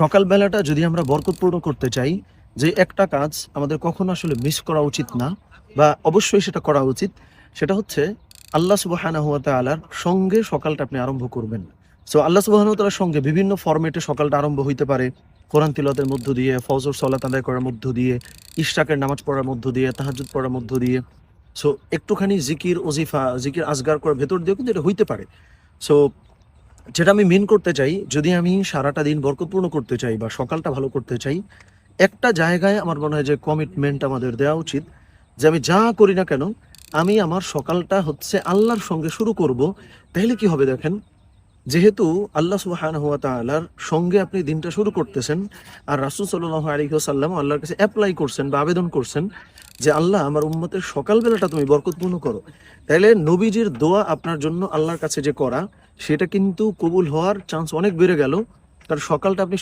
সকালবেলাটা যদি আমরা বরকতপূর্ণ করতে চাই, যে একটা কাজ আমাদের কখনো আসলে মিস করা উচিত না বা অবশ্যই সেটা করা উচিত, সেটা হচ্ছে আল্লাহ সুবহানাহু ওয়া তাআলার সঙ্গে সকালটা আপনি আরম্ভ করবেন। সো আল্লাহ সুবহানাহু ওয়া তাআলার সঙ্গে বিভিন্ন ফরমেটে সকালটা আরম্ভ হইতে পারে। কোরআন তিলাওয়াতের মধ্য দিয়ে, ফজর সালাত আদায় করার মধ্য দিয়ে, ইশরাকের নামাজ পড়ার মধ্য দিয়ে, তাহাজ্জুদ পড়ার মধ্য দিয়ে। সো একটুখানি জিকির, ওজিফা, জিকির আজগার করার ভেতর দিয়েও কিন্তু এটা হইতে পারে। সো যেটা আমি মেন করতে চাই, যদি আমি সারাটা দিন বরকতপূর্ণ করতে চাই বা সকালটা ভালো করতে চাই, একটা জায়গায় আমার মনে হয় যে কমিটমেন্ট আমাদের দেওয়া উচিত, যে আমি যা করি না কেন, আমি আমার সকালটা হচ্ছে আল্লাহর সঙ্গে শুরু করব। তাহলে কি হবে দেখেন, যেহেতু আল্লাহ সুবহানাহু ওয়া তাআলার সঙ্গে আপনি দিনটা শুরু করতেছেন, আর রাসূল সাল্লাল্লাহু আলাইহি ওয়াসাল্লাম আল্লাহর কাছে অ্যাপ্লাই করছেন বা আবেদন করছেন যে আল্লাহ আমার উম্মতের সকালবেলাটা তুমি বরকতপূর্ণ করো। তাইলে নবীজির দোয়া আপনার জন্য আল্লাহর কাছে যে করা, সেটা কিন্তু কবুল হওয়ার চান্স অনেক বেড়ে গেল। কারণ সকালটা আপনি